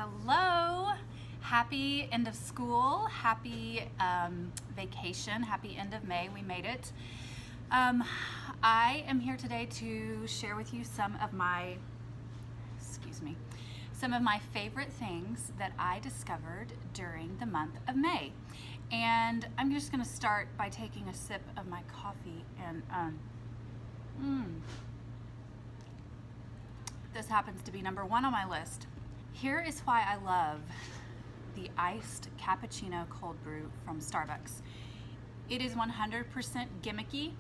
Hello, happy end of school, happy vacation, happy end of May, we made it. I am here today to share with you some of my favorite things that I discovered during the month of May. And I'm just gonna start by taking a sip of my coffee and this happens to be number one on my list. Here is why I love the iced cappuccino cold brew from Starbucks. It is 100% gimmicky.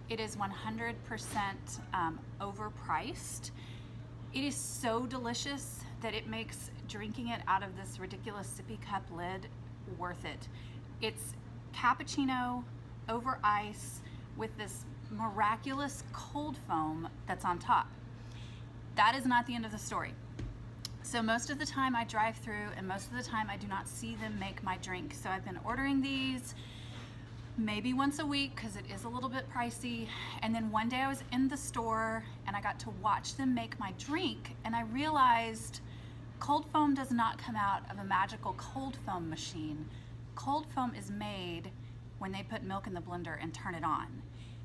It is 100% overpriced. It is so delicious that it makes drinking it out of this ridiculous sippy cup lid worth it. It's cappuccino over ice with this miraculous cold foam that's on top. That is not the end of the story. So most of the time I drive through and most of the time I do not see them make my drink. So I've been ordering these maybe once a week because it is a little bit pricey. And then one day I was in the store and I got to watch them make my drink and I realized cold foam does not come out of a magical cold foam machine. Cold foam is made when they put milk in the blender and turn it on.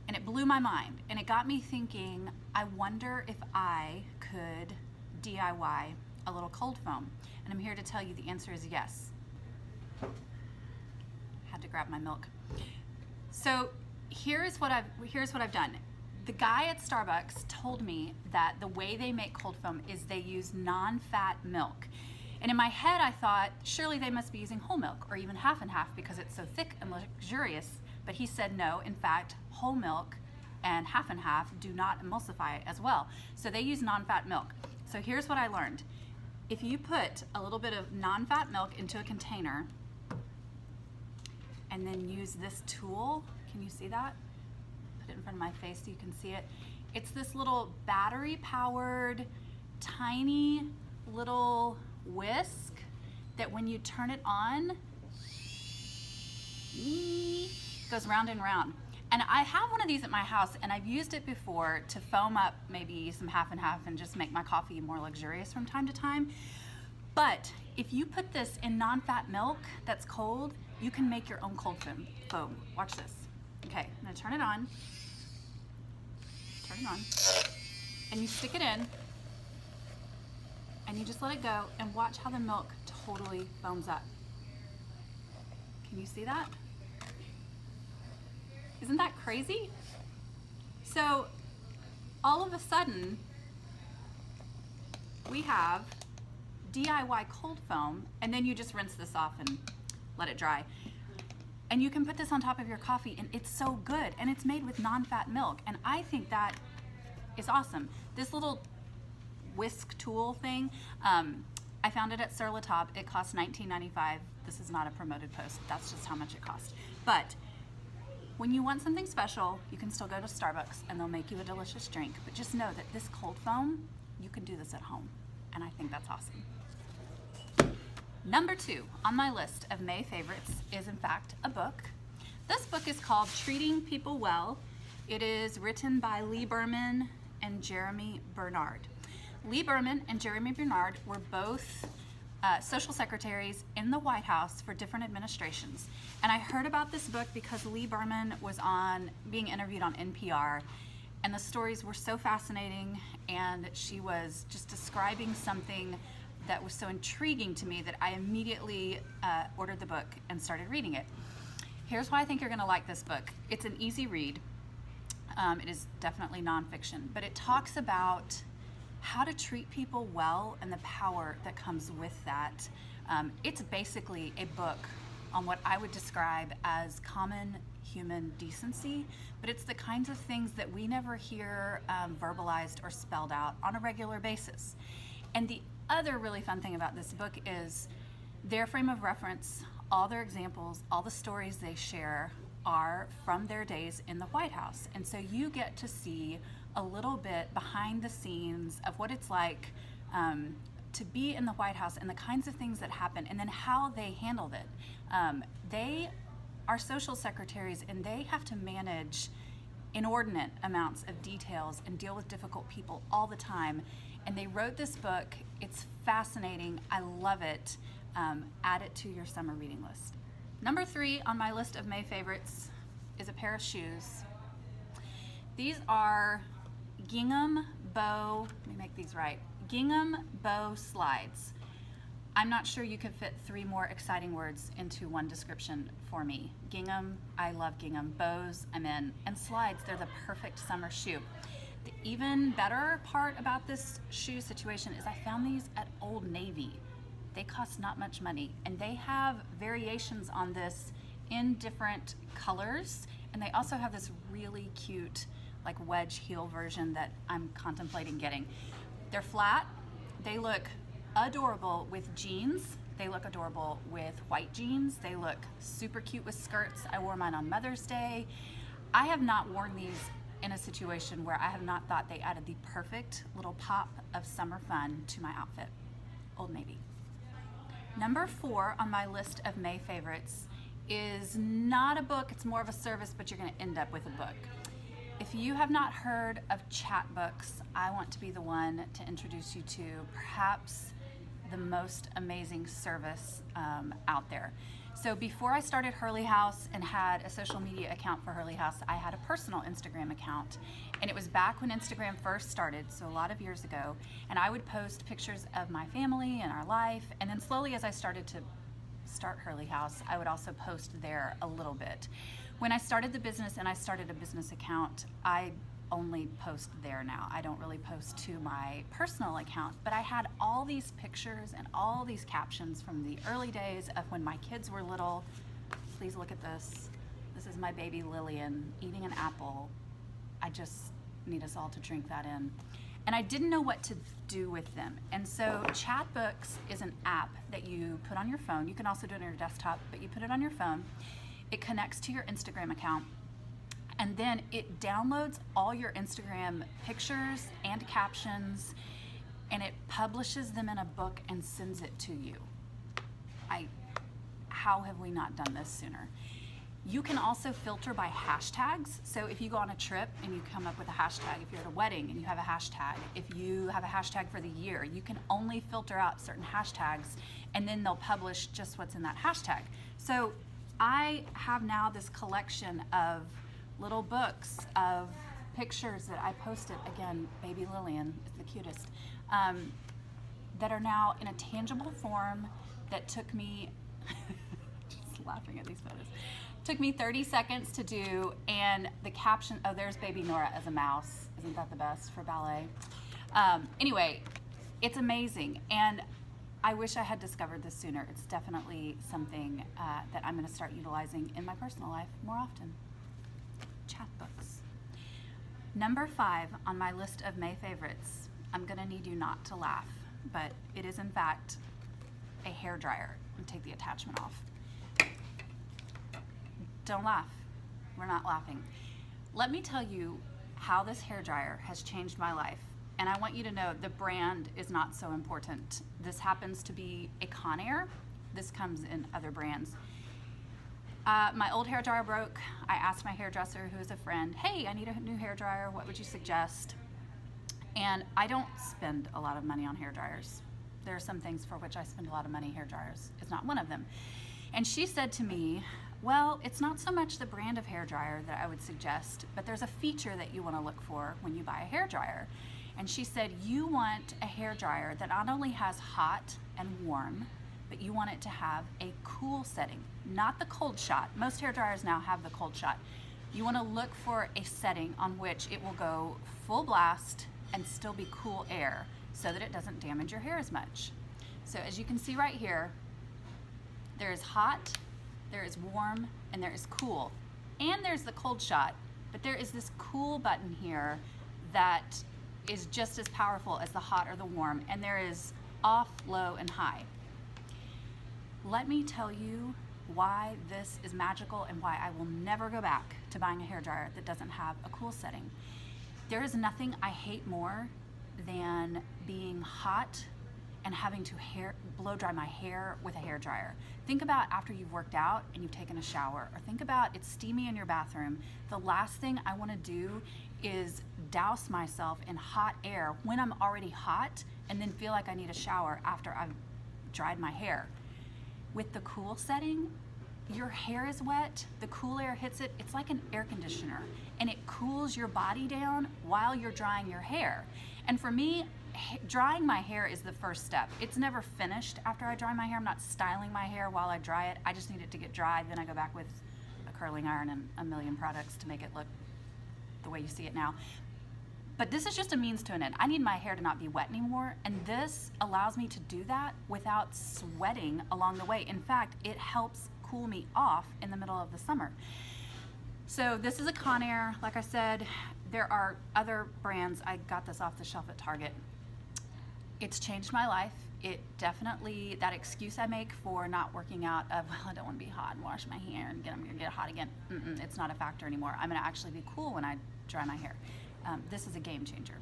And it blew my mind and it got me thinking, I wonder if I could DIY a little cold foam. And I'm here to tell you the answer is yes. Had to grab my milk. So here's what I've done. The guy at Starbucks told me that the way they make cold foam is they use non-fat milk. And in my head I thought, surely they must be using whole milk or even half and half because it's so thick and luxurious. But he said no, in fact, whole milk and half do not emulsify as well. So they use non-fat milk. So here's what I learned. If you put a little bit of non-fat milk into a container and then use this tool, can you see that? Put it in front of my face so you can see it. It's this little battery-powered, tiny little whisk that when you turn it on, it goes round and round. And I have one of these at my house and I've used it before to foam up maybe some half and half and just make my coffee more luxurious from time to time. But if you put this in non-fat milk that's cold, you can make your own cold foam. Watch this. Okay, I'm gonna turn it on. Turn it on. And you stick it in and you just let it go and watch how the milk totally foams up. Can you see that? Isn't that crazy? So all of a sudden, we have DIY cold foam, and then you just rinse this off and let it dry. And you can put this on top of your coffee, and it's so good, and it's made with non-fat milk, and I think that is awesome. This little whisk tool thing, I found it at Sur La Table. It cost $19.95. This is not a promoted post. That's just how much it cost. But when you want something special, you can still go to Starbucks and they'll make you a delicious drink. But just know that this cold foam, you can do this at home. And I think that's awesome. Number 2 on my list of May favorites is in fact a book. This book is called Treating People Well. It is written by Lee Berman and Jeremy Bernard. Lee Berman and Jeremy Bernard were both social secretaries in the White House for different administrations. And I heard about this book because Lee Berman was being interviewed on NPR, and the stories were so fascinating, and she was just describing something that was so intriguing to me that I immediately ordered the book and started reading it. Here's why I think you're gonna like this book. It's an easy read. It is definitely nonfiction, but it talks about how to treat people well and the power that comes with that. It's basically a book on what I would describe as common human decency, but it's the kinds of things that we never hear verbalized or spelled out on a regular basis. And the other really fun thing about this book is their frame of reference, all their examples, all the stories they share are from their days in the White House. And so you get to see a little bit behind the scenes of what it's like to be in the White House and the kinds of things that happen and then how they handled it. They are social secretaries and they have to manage inordinate amounts of details and deal with difficult people all the time. And they wrote this book. It's fascinating. I love it. Add it to your summer reading list. Number 3 on my list of May favorites is a pair of shoes. These are gingham bow, let me make these right, gingham bow slides. I'm not sure you could fit 3 more exciting words into one description for me. Gingham, I love gingham. Bows, I'm in. And slides, they're the perfect summer shoe. The even better part about this shoe situation is I found these at Old Navy. They cost not much money, and they have variations on this in different colors, and they also have this really cute like wedge heel version that I'm contemplating getting. They're flat, they look adorable with jeans, they look adorable with white jeans, they look super cute with skirts. I wore mine on Mother's Day. I have not worn these in a situation where I have not thought they added the perfect little pop of summer fun to my outfit. Old Navy. Number 4 on my list of May favorites is not a book, it's more of a service, but you're gonna end up with a book. If you have not heard of chat books, I want to be the one to introduce you to perhaps the most amazing service out there. So before I started Hurley House and had a social media account for Hurley House, I had a personal Instagram account. And it was back when Instagram first started, so a lot of years ago. And I would post pictures of my family and our life. And then slowly as I started to start Hurley House, I would also post there a little bit. When I started the business and I started a business account, I only post there now. I don't really post to my personal account, but I had all these pictures and all these captions from the early days of when my kids were little. Please look at this. This is my baby Lillian eating an apple. I just need us all to drink that in. And I didn't know what to do with them. And so Chatbooks is an app that you put on your phone. You can also do it on your desktop, but you put it on your phone. It connects to your Instagram account. And then it downloads all your Instagram pictures and captions, and it publishes them in a book and sends it to you. How have we not done this sooner? You can also filter by hashtags. So if you go on a trip and you come up with a hashtag, if you're at a wedding and you have a hashtag, if you have a hashtag for the year, you can only filter out certain hashtags, and then they'll publish just what's in that hashtag. So I have now this collection of little books of pictures that I posted, again, baby Lillian is the cutest, that are now in a tangible form that took me, just laughing at these photos, took me 30 seconds to do, and the caption, oh, there's baby Nora as a mouse. Isn't that the best for ballet? Anyway, it's amazing, and I wish I had discovered this sooner. It's definitely something that I'm gonna start utilizing in my personal life more often. Chat books. Number 5 on my list of May favorites, I'm gonna need you not to laugh, but it is in fact a hair dryer. I'm gonna take the attachment off. Don't laugh, we're not laughing. Let me tell you how this hair dryer has changed my life. And I want you to know the brand is not so important. This happens to be a Conair. This comes in other brands. My old hair dryer broke. I asked my hairdresser, who is a friend, hey, I need a new hair dryer. What would you suggest? And I don't spend a lot of money on hair dryers. There are some things for which I spend a lot of money. Hair dryers is not one of them. And she said to me, well, it's not so much the brand of hair dryer that I would suggest, but there's a feature that you want to look for when you buy a hair dryer. And she said, you want a hair dryer that not only has hot and warm, but you want it to have a cool setting, not the cold shot. Most hair dryers now have the cold shot. You want to look for a setting on which it will go full blast and still be cool air so that it doesn't damage your hair as much. So as you can see right here, there is hot, there is warm, and there is cool. And there's the cold shot, but there is this cool button here that is just as powerful as the hot or the warm, and there is off, low, and high. Let me tell you why this is magical and why I will never go back to buying a hairdryer that doesn't have a cool setting. There is nothing I hate more than being hot and having to blow dry my hair with a hairdryer. Think about after you've worked out and you've taken a shower, or think about it's steamy in your bathroom. The last thing I want to do is douse myself in hot air when I'm already hot and then feel like I need a shower after I've dried my hair. With the cool setting, your hair is wet, the cool air hits it, it's like an air conditioner, and it cools your body down while you're drying your hair. And for me, drying my hair is the first step. It's never finished after I dry my hair. I'm not styling my hair while I dry it. I just need it to get dry, then I go back with a curling iron and a million products to make it look the way you see it now. But this is just a means to an end. I need my hair to not be wet anymore, and this allows me to do that without sweating along the way. In fact, it helps cool me off in the middle of the summer. So this is a Conair. Like I said, there are other brands. I got this off the shelf at Target. It's changed my life. It definitely, that excuse I make for not working out of, well, I don't want to be hot and wash my hair and get hot again. It's not a factor anymore. I'm going to actually be cool when I dry my hair. This is a game changer.